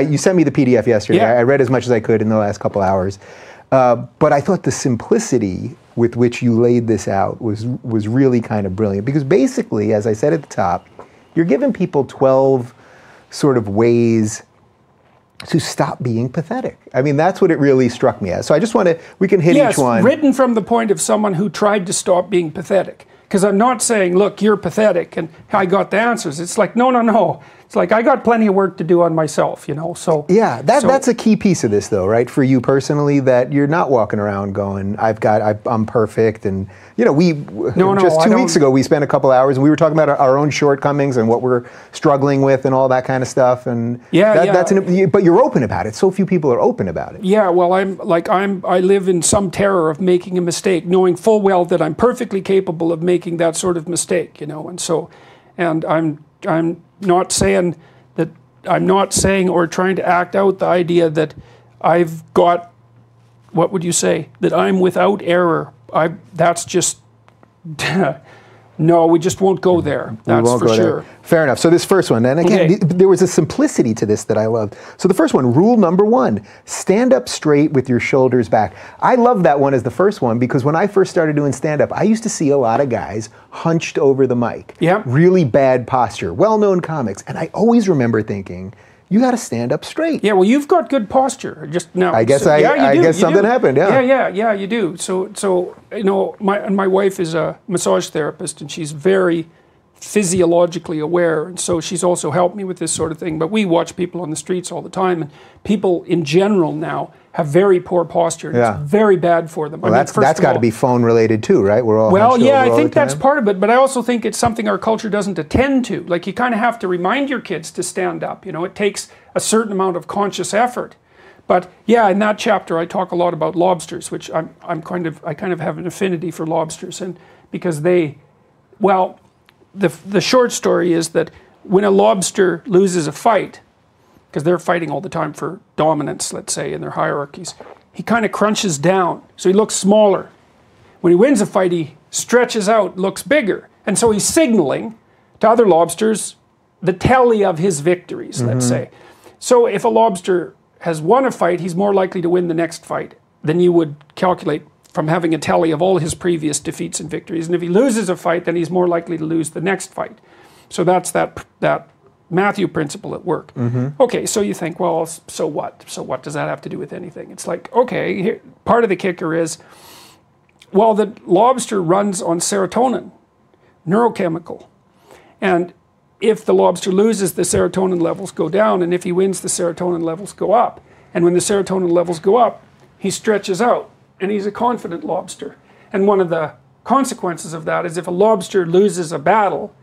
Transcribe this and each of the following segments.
You sent me the PDF yesterday. Yeah. I read as much as I could in the last couple hours. But I thought the simplicity with which you laid this out was really kind of brilliant. Because basically, as I said at the top, you're giving people 12 sort of ways to stop being pathetic. I mean, that's what it really struck me as. So I just want to, we can hit each one. Yes, written from the point of someone who tried to stop being pathetic. Because I'm not saying, look, you're pathetic and I got the answers. It's like, no, no, no. It's like, I got plenty of work to do on myself, you know, so. Yeah, that's a key piece of this though, right? For you personally, that you're not walking around going, I'm perfect. And, you know, just 2 weeks ago, we spent a couple hours and we were talking about our own shortcomings and what we're struggling with and all that kind of stuff. And but you're open about it. So few people are open about it. Yeah, well, I live in some terror of making a mistake, knowing full well that I'm perfectly capable of making that sort of mistake, you know, and so, and I'm not saying or trying to act out the idea that I've got, what would you say, that I'm without error. That's just, no, we just won't go there. That's for sure. Fair enough. So this first one, and again, there was a simplicity to this that I loved. So the first one, rule number 1, stand up straight with your shoulders back. I love that one as the first one because when I first started doing stand-up, I used to see a lot of guys hunched over the mic. Yeah. Really bad posture, well-known comics. And I always remember thinking, you got to stand up straight. Yeah, well, you've got good posture. Just now, I guess I guess something happened. Yeah. Yeah, you do. So you know, my wife is a massage therapist, and she's very physiologically aware, and so she's also helped me with this sort of thing. But we watch people on the streets all the time, and people in general now have very poor posture. And it's very bad for them. Well, that's got to be phone related too, right? We're all I think that's part of it, but I also think it's something our culture doesn't attend to. Like, you kind of have to remind your kids to stand up. You know, it takes a certain amount of conscious effort. But yeah, in that chapter, I talk a lot about lobsters, which I kind of have an affinity for lobsters, and because the short story is that when a lobster loses a fight, because they're fighting all the time for dominance, let's say, in their hierarchies, he kind of crunches down, so he looks smaller. When he wins a fight, he stretches out, looks bigger, and so he's signaling to other lobsters the tally of his victories, let's say. So if a lobster has won a fight, he's more likely to win the next fight than you would calculate from having a tally of all his previous defeats and victories. And if he loses a fight, then he's more likely to lose the next fight. So that's that Matthew principle at work. Okay, so you think, well, so what? So what does that have to do with anything? It's like, okay, part of the kicker is, well, the lobster runs on serotonin, neurochemical. And if the lobster loses, the serotonin levels go down, and if he wins, the serotonin levels go up. And when the serotonin levels go up, he stretches out, and he's a confident lobster. And one of the consequences of that is if a lobster loses a battle,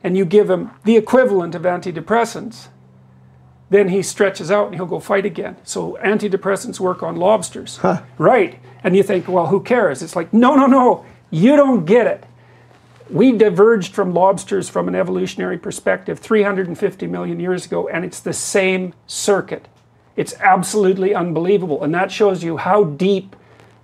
and you give him the equivalent of antidepressants, then he stretches out and he'll go fight again. So antidepressants work on lobsters. Right. And you think, well, who cares? It's like, no, no, no, you don't get it. We diverged from lobsters from an evolutionary perspective 350 million years ago, and it's the same circuit. It's absolutely unbelievable. And that shows you how deep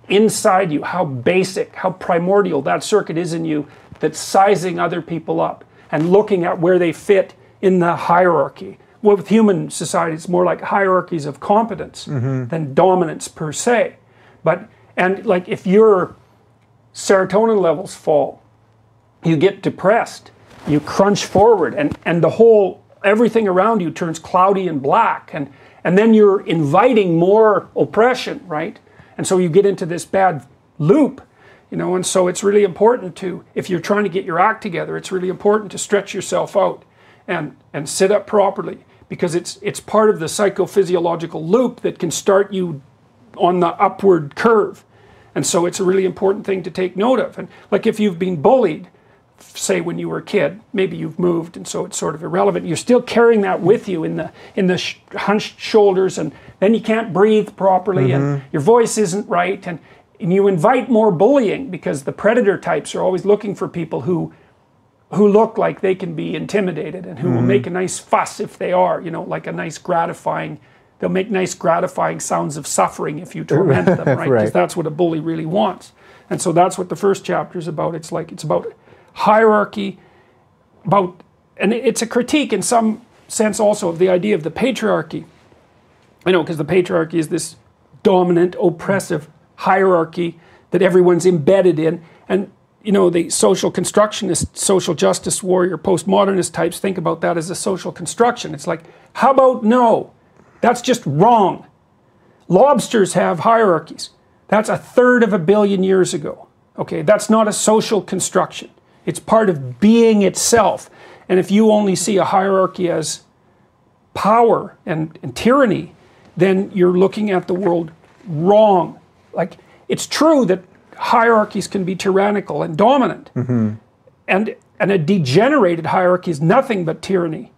inside you, how basic, how primordial that circuit is in you, that's sizing other people up and looking at where they fit in the hierarchy. Well, with human society, it's more like hierarchies of competence than dominance per se. And like, if your serotonin levels fall, you get depressed, you crunch forward, and the whole, everything around you turns cloudy and black, and then you're inviting more oppression, right? And so you get into this bad loop. You know, and so it's really important to, if you're trying to get your act together, it's really important to stretch yourself out and sit up properly, because it's part of the psychophysiological loop that can start you on the upward curve. And so it's a really important thing to take note of. And like, if you've been bullied, say when you were a kid, maybe you've moved, and so it's sort of irrelevant. You're still carrying that with you in the hunched shoulders, and then you can't breathe properly, and your voice isn't right, and you invite more bullying, because the predator types are always looking for people who look like they can be intimidated, and who will make a nice fuss if they are, you know, like a nice gratifying, they'll make nice gratifying sounds of suffering if you torment them, right? Because that's what a bully really wants. And so that's what the first chapter is about. It's about hierarchy, and it's a critique in some sense also of the idea of the patriarchy. I know, because the patriarchy is this dominant, oppressive hierarchy that everyone's embedded in. And, you know, the social constructionist, social justice warrior, postmodernist types think about that as a social construction. It's like, how about no? That's just wrong. Lobsters have hierarchies. That's 1/3 of a billion years ago. Okay, that's not a social construction. It's part of being itself. And if you only see a hierarchy as power and tyranny, then you're looking at the world wrong. Like, it's true that hierarchies can be tyrannical and dominant. And a degenerated hierarchy is nothing but tyranny.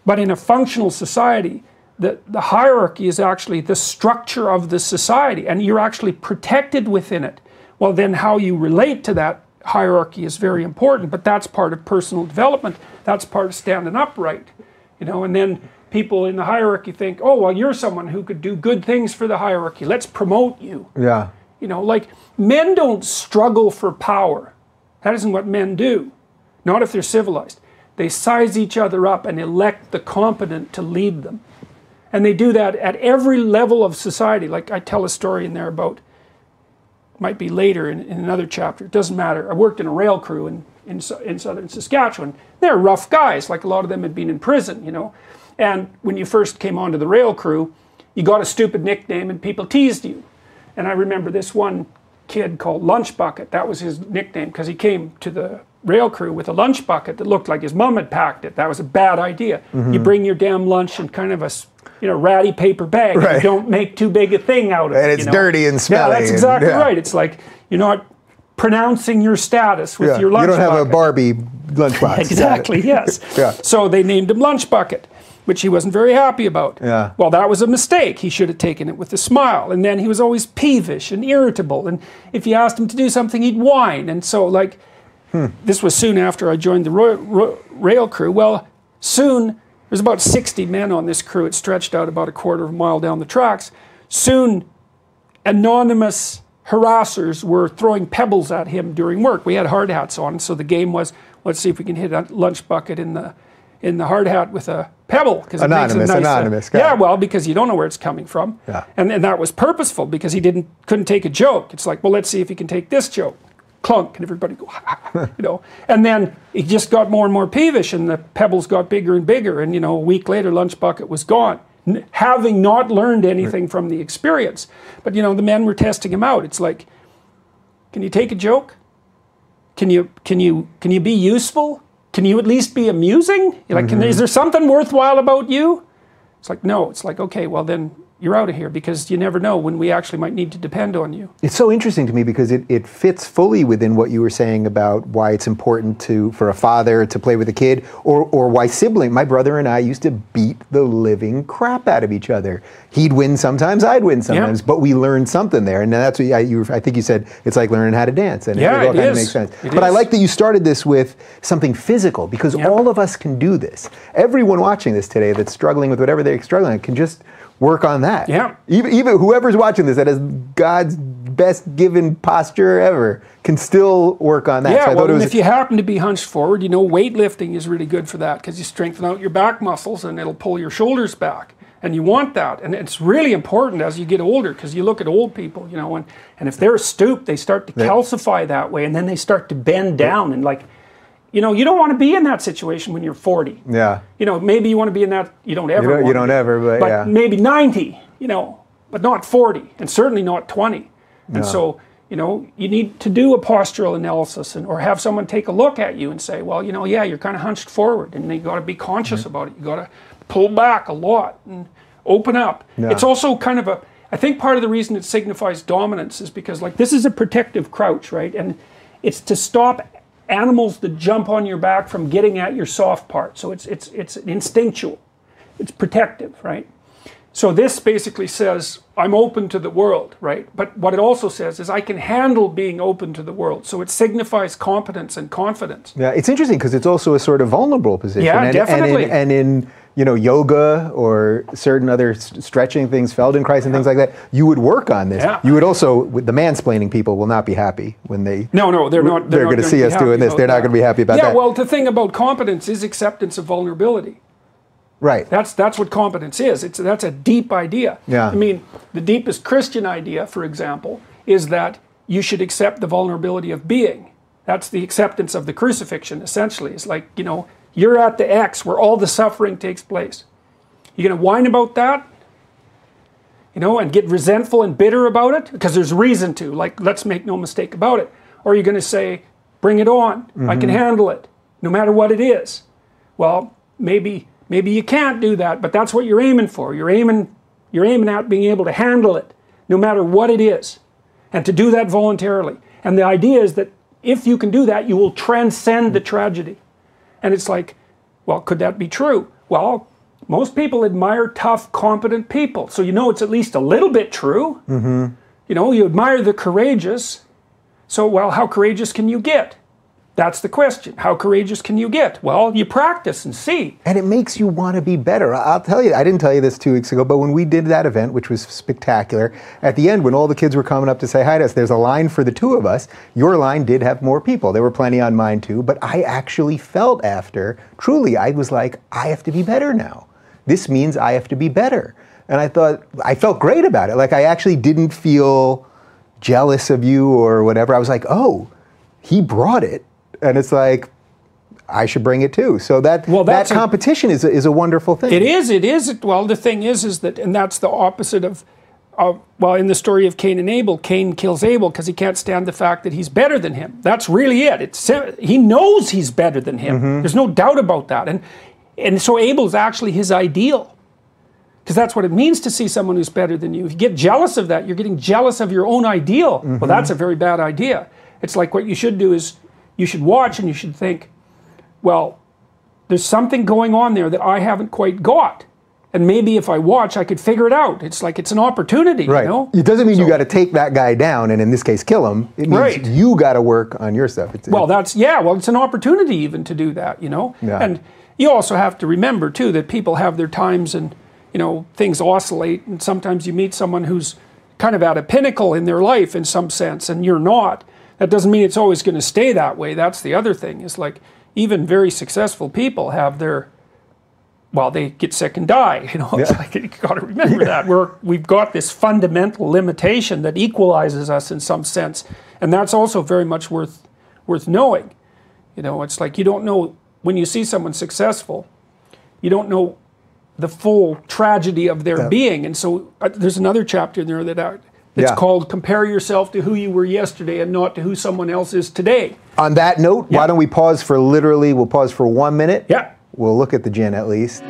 But in a functional society, the hierarchy is actually the structure of the society, and you're actually protected within it. Well, then how you relate to that hierarchy is very important, but that's part of personal development. That's part of standing upright, you know. And then people in the hierarchy think, oh, well, you're someone who could do good things for the hierarchy. Let's promote you. Yeah. You know, like, men don't struggle for power. That isn't what men do. Not if they're civilized. They size each other up and elect the competent to lead them. And they do that at every level of society. Like, I tell a story in there about, might be later in another chapter, it doesn't matter. I worked in a rail crew in southern Saskatchewan. They're rough guys, like a lot of them had been in prison, you know. And when you first came onto the rail crew, you got a stupid nickname and people teased you. And I remember this one kid called Lunch Bucket. That was his nickname because he came to the rail crew with a lunch bucket that looked like his mom had packed it. That was a bad idea. You bring your damn lunch in kind of a, you know, ratty paper bag. Right. And don't make too big a thing out of it. And it's dirty and smelly. Yeah, that's exactly right. It's like you're not pronouncing your status with your lunch bucket. You don't have a Barbie lunchbox. Exactly, yes. So they named him Lunch Bucket, which he wasn't very happy about. Yeah. Well, that was a mistake. He should have taken it with a smile. And then he was always peevish and irritable. And if you asked him to do something, he'd whine. And so, like, this was soon after I joined the rail crew. Well, soon, there's about 60 men on this crew. It stretched out about a 1/4 mile down the tracks. Soon, anonymous harassers were throwing pebbles at him during work. We had hard hats on, so the game was, let's see if we can hit a lunch bucket in the hard hat with a pebble. Anonymous. Yeah, well, because you don't know where it's coming from. Yeah. And that was purposeful because he couldn't take a joke. It's like, well, let's see if he can take this joke. Clunk, and everybody go, you know. And then he just got more and more peevish, and the pebbles got bigger and bigger. And, you know, a week later, Lunch Bucket was gone, having not learned anything from the experience. But, you know, the men were testing him out. It's like, can you take a joke? Can you be useful? Can you at least be amusing? You're like, is there something worthwhile about you? It's like, no. It's like, okay, well then you're out of here because you never know when we actually might need to depend on you. It's so interesting to me because it fits fully within what you were saying about why it's important for a father to play with a kid, or why my brother and I used to beat the living crap out of each other. He'd win sometimes, I'd win sometimes, but we learned something there. And that's what I think you said, it's like learning how to dance. And it all kind of makes sense. But I like that you started this with something physical, because all of us can do this. Everyone watching this today that's struggling with whatever they're struggling with can just work on that. Yeah. Even whoever's watching this that has God's best given posture ever can still work on that. Yeah, so well, and if you happen to be hunched forward, you know, weightlifting is really good for that because you strengthen out your back muscles and it'll pull your shoulders back. And you want that. And it's really important as you get older because you look at old people, you know, and if they're stooped, they start to calcify that way, and then they start to bend down and, like, you know, you don't want to be in that situation when you're 40. Yeah. You know, maybe you want to be in that, you don't ever You don't ever, but yeah. maybe 90, you know, but not 40, and certainly not 20. And so, you know, you need to do a postural analysis or have someone take a look at you and say, well, you know, yeah, you're kind of hunched forward, and you got to be conscious about it. You got to pull back a lot and open up. Yeah. It's also kind of I think part of the reason it signifies dominance is because, like, this is a protective crouch, right? And it's to stop animals that jump on your back from getting at your soft part. So it's instinctual. It's protective, right? So this basically says, I'm open to the world, right? But what it also says is I can handle being open to the world. So it signifies competence and confidence. Yeah, it's interesting because it's also a sort of vulnerable position. Yeah, definitely. And in you know, yoga or certain other stretching things, Feldenkrais and things like that, you would work on this. Yeah. You would also, the mansplaining people will not be happy when they... No, they're not. They're going to see us doing this. They're not going to be happy about that. Yeah, well, the thing about competence is acceptance of vulnerability. Right. That's what competence is. That's a deep idea. Yeah. I mean, the deepest Christian idea, for example, is that you should accept the vulnerability of being. That's the acceptance of the crucifixion, essentially. It's like, you know, you're at the X where all the suffering takes place. You're going to whine about that, you know, and get resentful and bitter about it because there's reason to. Like, let's make no mistake about it. Or you're going to say, bring it on. I can handle it, no matter what it is. Well, maybe you can't do that, but that's what you're aiming for. You're aiming at being able to handle it, no matter what it is, and to do that voluntarily. And the idea is that if you can do that, you will transcend the tragedy. And it's like, well, could that be true? Well, most people admire tough, competent people. So you know it's at least a little bit true. You know, you admire the courageous. So, well, how courageous can you get? That's the question. How courageous can you get? Well, you practice and see. And it makes you want to be better. I'll tell you, I didn't tell you this 2 weeks ago, but when we did that event, which was spectacular, at the end, when all the kids were coming up to say hi to us, there's a line for the two of us. Your line did have more people. There were plenty on mine too, but I actually felt after, truly, I was like, I have to be better now. This means I have to be better. And I thought, I felt great about it. Like I actually didn't feel jealous of you or whatever. I was like, oh, he brought it. And it's like, I should bring it too. So that competition is a wonderful thing. It is. Well, the thing is that, and that's the opposite of, well, in the story of Cain and Abel, Cain kills Abel because he can't stand the fact that he's better than him. That's really it. He knows he's better than him. There's no doubt about that. And so Abel's actually his ideal. Because that's what it means to see someone who's better than you. If you get jealous of that, you're getting jealous of your own ideal. Well, that's a very bad idea. It's like what you should do is, you should watch and you should think, well, there's something going on there that I haven't quite got. And maybe if I watch, I could figure it out. It's like it's an opportunity, right. You know? It doesn't mean you got to take that guy down and in this case kill him. It means you got to work on your stuff. Well, it's an opportunity even to do that, you know? Yeah. And you also have to remember too that people have their times and, you know, things oscillate and sometimes you meet someone who's kind of at a pinnacle in their life in some sense and you're not. That doesn't mean it's always going to stay that way. That's the other thing. Is like even very successful people have their, well, they get sick and die. You know, it's like you got to remember that we've got this fundamental limitation that equalizes us in some sense, and that's also very much worth knowing. You know, it's like you don't know when you see someone successful, you don't know the full tragedy of their being, and so there's another chapter in there that. It's called Compare Yourself to Who You Were Yesterday and Not to Who Someone Else Is Today. On that note, why don't we pause for we'll pause for 1 minute. Yeah. We'll look at the gin at least.